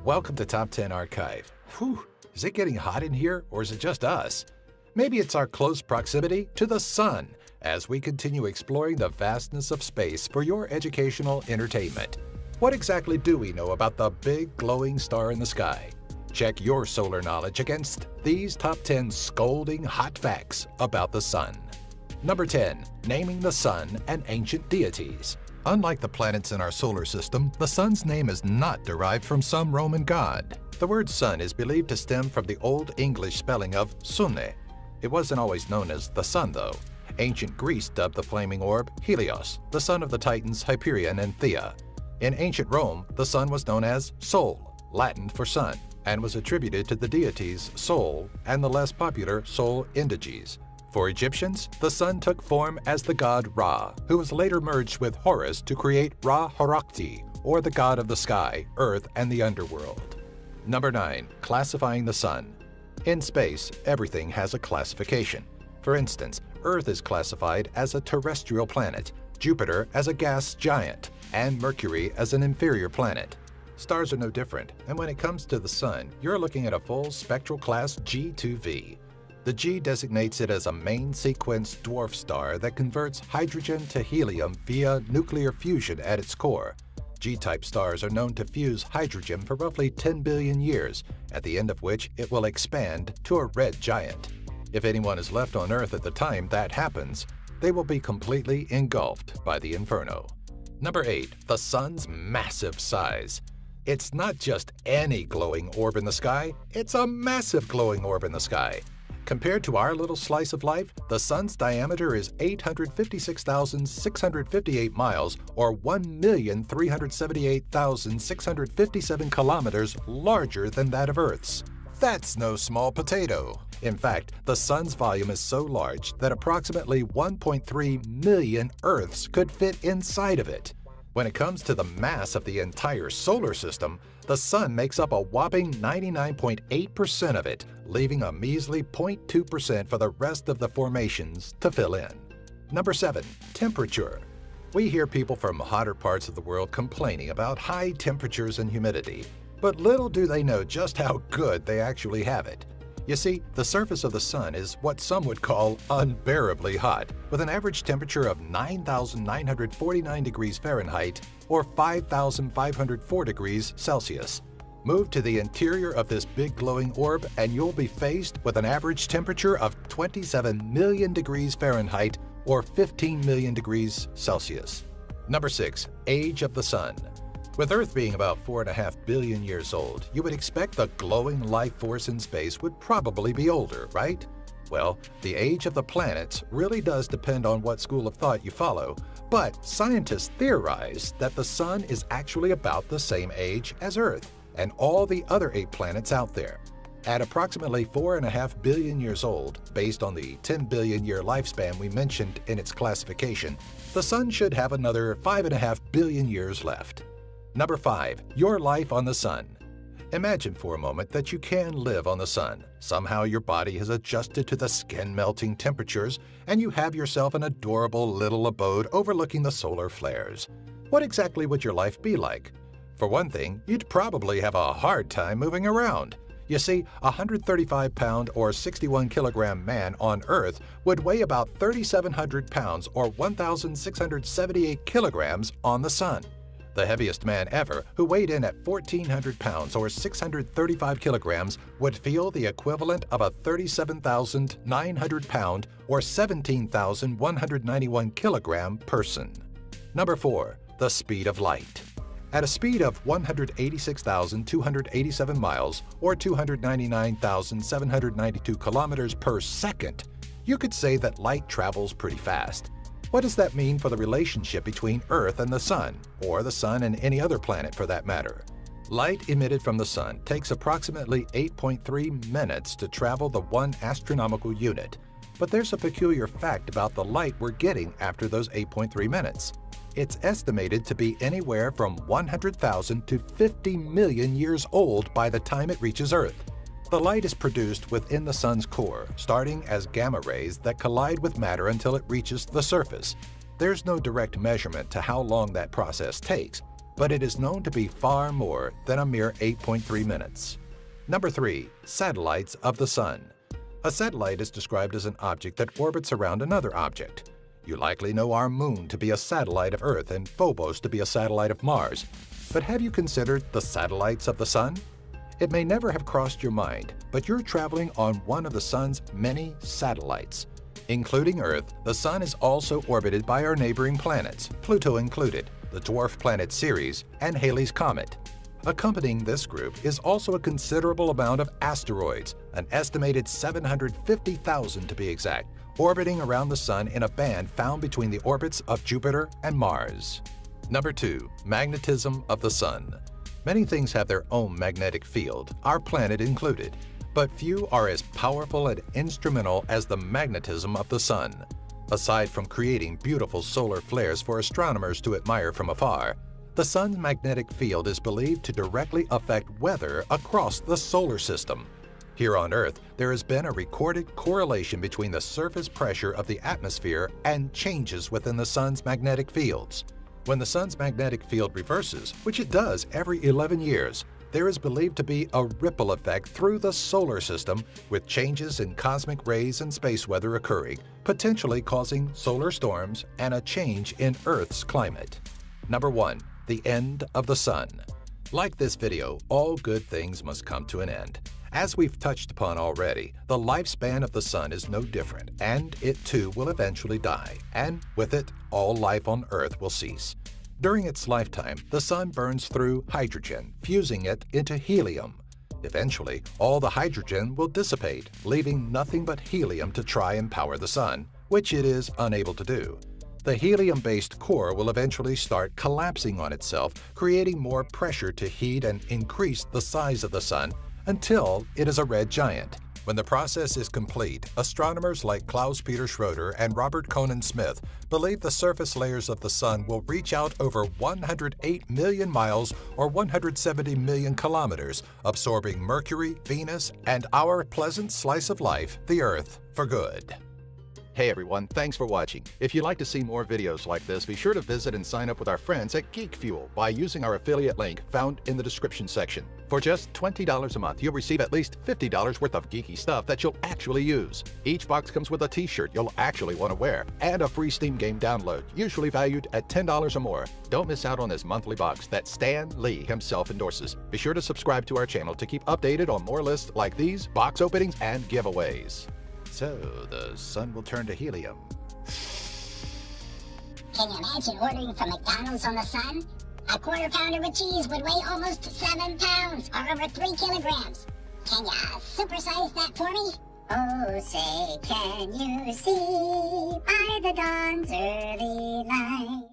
Welcome to Top 10 Archive. Whew, is it getting hot in here, or is it just us? Maybe it's our close proximity to the sun as we continue exploring the vastness of space for your educational entertainment. What exactly do we know about the big glowing star in the sky? Check your solar knowledge against these top 10 scolding hot facts about the sun. Number 10. Naming the sun and ancient deities. Unlike the planets in our solar system, the sun's name is not derived from some Roman god. The word sun is believed to stem from the Old English spelling of sunne. It wasn't always known as the sun, though. Ancient Greece dubbed the flaming orb Helios, the son of the titans Hyperion and Thea. In ancient Rome, the sun was known as Sol, Latin for sun, and was attributed to the deities Sol and the less popular Sol Indiges. For Egyptians, the sun took form as the god Ra, who was later merged with Horus to create Ra-Horakhti, or the god of the sky, earth, and the underworld. Number 9. Classifying the sun. In space, everything has a classification. For instance, Earth is classified as a terrestrial planet, Jupiter as a gas giant, and Mercury as an inferior planet. Stars are no different, and when it comes to the sun, you're looking at a full spectral class G2V. The G designates it as a main sequence dwarf star that converts hydrogen to helium via nuclear fusion at its core. G-type stars are known to fuse hydrogen for roughly 10 billion years, at the end of which it will expand to a red giant. If anyone is left on Earth at the time that happens, they will be completely engulfed by the inferno. Number 8. The sun's massive size. It's not just any glowing orb in the sky, it's a massive glowing orb in the sky. Compared to our little slice of life, the sun's diameter is 856,658 miles, or 1,378,657 kilometers larger than that of Earth's. That's no small potato. In fact, the sun's volume is so large that approximately 1.3 million Earths could fit inside of it. When it comes to the mass of the entire solar system, the sun makes up a whopping 99.8% of it, leaving a measly 0.2% for the rest of the formations to fill in. Number 7. Temperature. We hear people from hotter parts of the world complaining about high temperatures and humidity, but little do they know just how good they actually have it. You see, the surface of the sun is what some would call unbearably hot, with an average temperature of 9,949 degrees Fahrenheit or 5,504 degrees Celsius. Move to the interior of this big glowing orb and you'll be faced with an average temperature of 27 million degrees Fahrenheit or 15 million degrees Celsius. Number 6. Age of the sun. With Earth being about 4.5 billion years old, you would expect the glowing life force in space would probably be older, right? Well, the age of the planets really does depend on what school of thought you follow, but scientists theorize that the sun is actually about the same age as Earth and all the other 8 planets out there. At approximately 4.5 billion years old, based on the 10 billion year lifespan we mentioned in its classification, the sun should have another 5.5 billion years left. Number 5. Your life on the sun. Imagine for a moment that you can live on the sun. Somehow your body has adjusted to the skin-melting temperatures and you have yourself an adorable little abode overlooking the solar flares. What exactly would your life be like? For one thing, you'd probably have a hard time moving around. You see, a 135-pound or 61-kilogram man on Earth would weigh about 3,700 pounds or 1,678 kilograms on the sun. The heaviest man ever, who weighed in at 1,400 pounds or 635 kilograms, would feel the equivalent of a 37,900-pound or 17,191 kilogram person. Number 4. The speed of light. At a speed of 186,287 miles or 299,792 kilometers per second, you could say that light travels pretty fast. What does that mean for the relationship between Earth and the Sun, or the Sun and any other planet for that matter? Light emitted from the Sun takes approximately 8.3 minutes to travel the 1 astronomical unit. But there's a peculiar fact about the light we're getting after those 8.3 minutes. It's estimated to be anywhere from 100,000 to 50 million years old by the time it reaches Earth. The light is produced within the sun's core, starting as gamma rays that collide with matter until it reaches the surface. There's no direct measurement to how long that process takes, but it is known to be far more than a mere 8.3 minutes. Number 3. Satellites of the Sun. A satellite is described as an object that orbits around another object. You likely know our Moon to be a satellite of Earth and Phobos to be a satellite of Mars. But have you considered the satellites of the Sun? It may never have crossed your mind, but you're traveling on one of the Sun's many satellites. Including Earth, the Sun is also orbited by our neighboring planets, Pluto included, the dwarf planet Ceres, and Halley's Comet. Accompanying this group is also a considerable amount of asteroids, an estimated 750,000 to be exact, orbiting around the Sun in a band found between the orbits of Jupiter and Mars. Number 2. Magnetism of the Sun. Many things have their own magnetic field, our planet included, but few are as powerful and instrumental as the magnetism of the Sun. Aside from creating beautiful solar flares for astronomers to admire from afar, the Sun's magnetic field is believed to directly affect weather across the solar system. Here on Earth, there has been a recorded correlation between the surface pressure of the atmosphere and changes within the Sun's magnetic fields. When the Sun's magnetic field reverses, which it does every 11 years, there is believed to be a ripple effect through the solar system, with changes in cosmic rays and space weather occurring, potentially causing solar storms and a change in Earth's climate. Number 1. The end of the Sun. Like this video, all good things must come to an end. As we've touched upon already, the lifespan of the Sun is no different, and it too will eventually die, and with it, all life on Earth will cease. During its lifetime, the Sun burns through hydrogen, fusing it into helium. Eventually, all the hydrogen will dissipate, leaving nothing but helium to try and power the Sun, which it is unable to do. The helium-based core will eventually start collapsing on itself, creating more pressure to heat and increase the size of the Sun until it is a red giant. When the process is complete, astronomers like Klaus-Peter Schroeder and Robert Conan Smith believe the surface layers of the Sun will reach out over 108 million miles or 170 million kilometers, absorbing Mercury, Venus, and our pleasant slice of life, the Earth, for good. Hey everyone, thanks for watching. If you'd like to see more videos like this, be sure to visit and sign up with our friends at Geek Fuel by using our affiliate link found in the description section. For just $20 a month, you'll receive at least $50 worth of geeky stuff that you'll actually use. Each box comes with a t-shirt you'll actually want to wear and a free Steam game download, usually valued at $10 or more. Don't miss out on this monthly box that Stan Lee himself endorses. Be sure to subscribe to our channel to keep updated on more lists like these, box openings, and giveaways. So, the Sun will turn to helium. Can you imagine ordering from McDonald's on the Sun? A quarter pounder with cheese would weigh almost 7 pounds, or over 3 kilograms. Can you supersize that for me? Oh, say, can you see by the dawn's early light